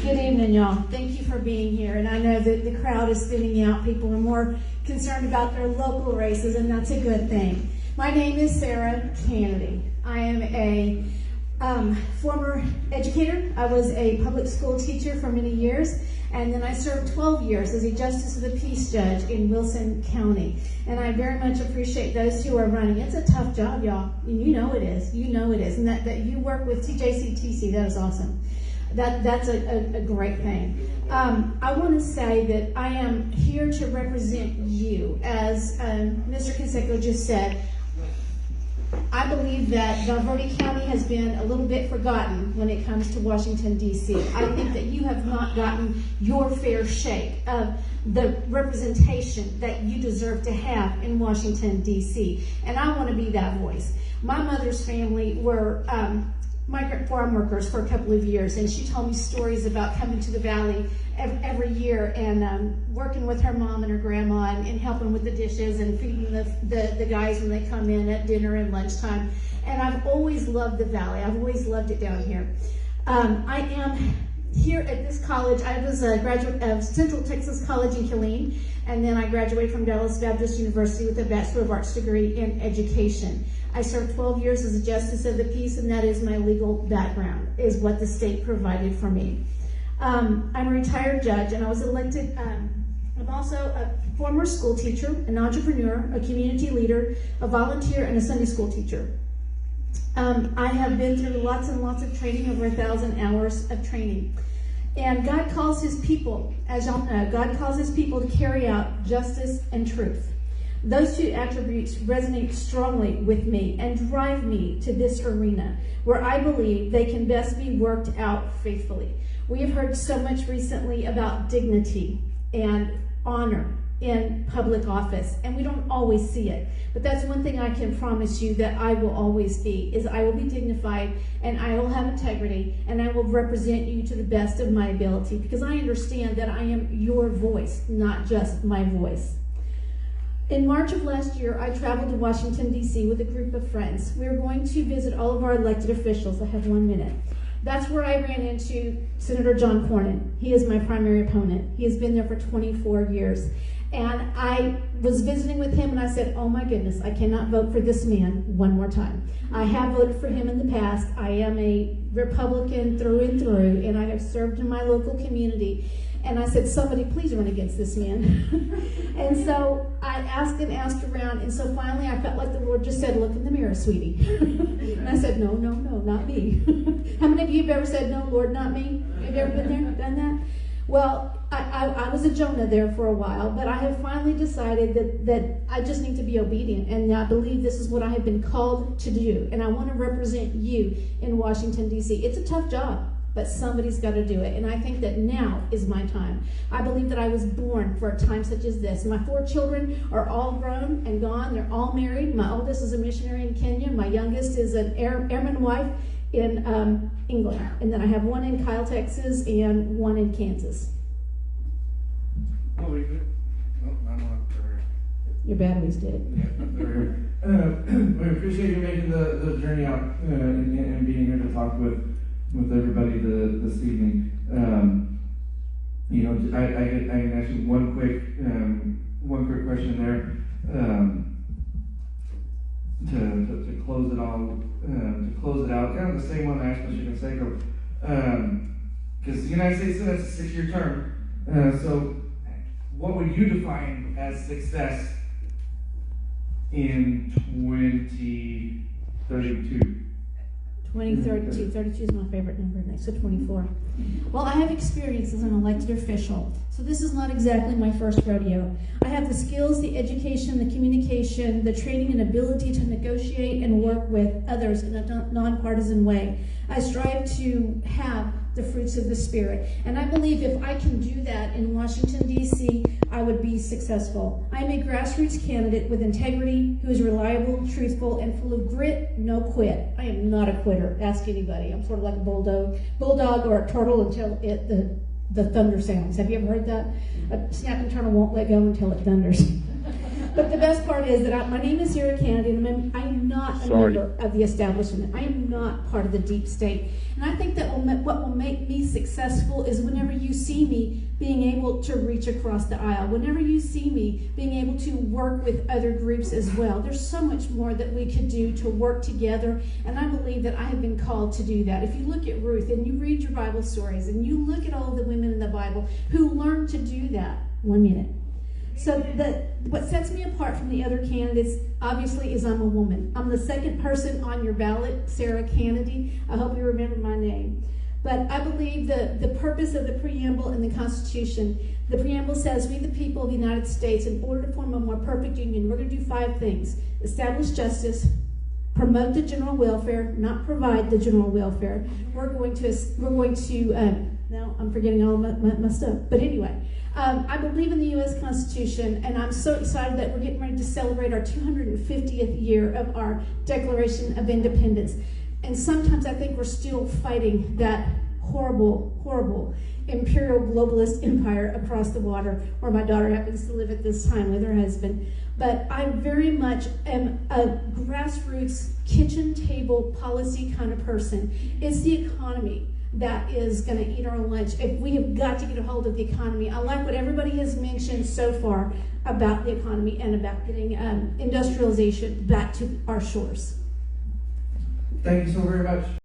Good evening, y'all. Thank you for being here. And I know that the crowd is thinning out. People are more concerned about their local races, and that's a good thing. My name is Sarah Canady. I am a former educator. I was a public school teacher for many years, and then I served 12 years as a Justice of the Peace judge in Wilson County. And I very much appreciate those who are running. It's a tough job, y'all. And you know it is. You know it is. And that you work with TJCTC, that is awesome. That's a great thing. I want to say that I am here to represent you. As Mr. Canseco just said, I believe that Valverde County has been a little bit forgotten when it comes to Washington, D.C. I think that you have not gotten your fair shake of the representation that you deserve to have in Washington, D.C. And I want to be that voice. My mother's family were migrant farm workers for a couple of years, and she told me stories about coming to the valley every year and working with her mom and her grandma and helping with the dishes and feeding the guys when they come in at dinner and lunchtime. And I've always loved the valley. I've always loved it down here. I am here at this college. I was a graduate of Central Texas College in Killeen, and then I graduated from Dallas Baptist University with a Bachelor of Arts degree in education. I served 12 years as a Justice of the Peace, and that is my legal background, is what the state provided for me. I'm a retired judge, and I was elected. I'm also a former school teacher, an entrepreneur, a community leader, a volunteer, and a Sunday school teacher. I have been through lots and lots of training, over 1,000 hours of training. And God calls his people, as y'all know, God calls his people to carry out justice and truth. Those two attributes resonate strongly with me and drive me to this arena where I believe they can best be worked out faithfully. We have heard so much recently about dignity and honor in public office, and we don't always see it. But that's one thing I can promise you that I will always be, is I will be dignified, and I will have integrity, and I will represent you to the best of my ability, because I understand that I am your voice, not just my voice. In March of last year, I traveled to Washington, D.C. with a group of friends. We were going to visit all of our elected officials. I have 1 minute. That's where I ran into Senator John Cornyn. He is my primary opponent. He has been there for 24 years. And I was visiting with him, and I said, oh my goodness, I cannot vote for this man one more time. I have voted for him in the past. I am a Republican through and through, and I have served in my local community. And I said, somebody please run against this man. And so I asked and asked around, and so finally I felt like the Lord just said, look in the mirror, sweetie. And I said, no, not me. How many of you have ever said, no, Lord, not me? Have you ever been there, done that? Well, I was a Jonah there for a while, but I have finally decided that I just need to be obedient, and I believe this is what I have been called to do, and I want to represent you in Washington, D.C. It's a tough job, but somebody's got to do it, and I think that now is my time. I believe that I was born for a time such as this. My 4 children are all grown and gone. They're all married. My oldest is a missionary in Kenya. My youngest is an airman wife in England. And then I have 1 in Kyle, Texas, and 1 in Kansas. Oh, we good? No, I'm not there. Your battery's dead. Yeah, we appreciate you making the journey out and being here to talk with everybody this evening. You know, I can ask you one quick question there to close it all close it out. Kind of the same one I asked Mr. Canseco, because the United States Senate is a 6-year term. So, what would you define as success in 2032? 2032. 32 is my favorite number, next to 24. Well, I have experience as an elected official, so this is not exactly my first rodeo. I have the skills, the education, the communication, the training and ability to negotiate and work with others in a nonpartisan way. I strive to have the fruits of the Spirit, and I believe if I can do that in Washington, D.C., I would be successful. I'm a grassroots candidate with integrity, who is reliable, truthful, and full of grit, no quit. I am not a quitter. Ask anybody. I'm sort of like a bulldog or a turtle until the thunder sounds. Have you ever heard that? A snapping turtle won't let go until it thunders. But the best part is that my name is Sarah Canady, and I am not a member of the establishment. I am not part of the deep state. And I think that what will make me successful is whenever you see me being able to reach across the aisle, whenever you see me being able to work with other groups as well. There's so much more that we could do to work together, and I believe that I have been called to do that. If you look at Ruth and you read your Bible stories and you look at all of the women in the Bible who learned to do that. 1 minute. So what sets me apart from the other candidates, obviously, is I'm a woman. I'm the second person on your ballot, Sarah Canady. I hope you remember my name. But I believe the purpose of the preamble in the Constitution, the preamble says, we the people of the United States, in order to form a more perfect union, we're going to do 5 things. Establish justice, promote the general welfare, not provide the general welfare. We're going to now I'm forgetting all my stuff. But anyway, I believe in the U.S. Constitution, and I'm so excited that we're getting ready to celebrate our 250th year of our Declaration of Independence. And sometimes I think we're still fighting that horrible, horrible imperial globalist empire across the water, where my daughter happens to live at this time with her husband. But I very much am a grassroots, kitchen table policy kind of person. It's the economy that is going to eat our lunch. If we have got to get a hold of the economy. I like what everybody has mentioned so far about the economy and about getting industrialization back to our shores. Thank you so very much.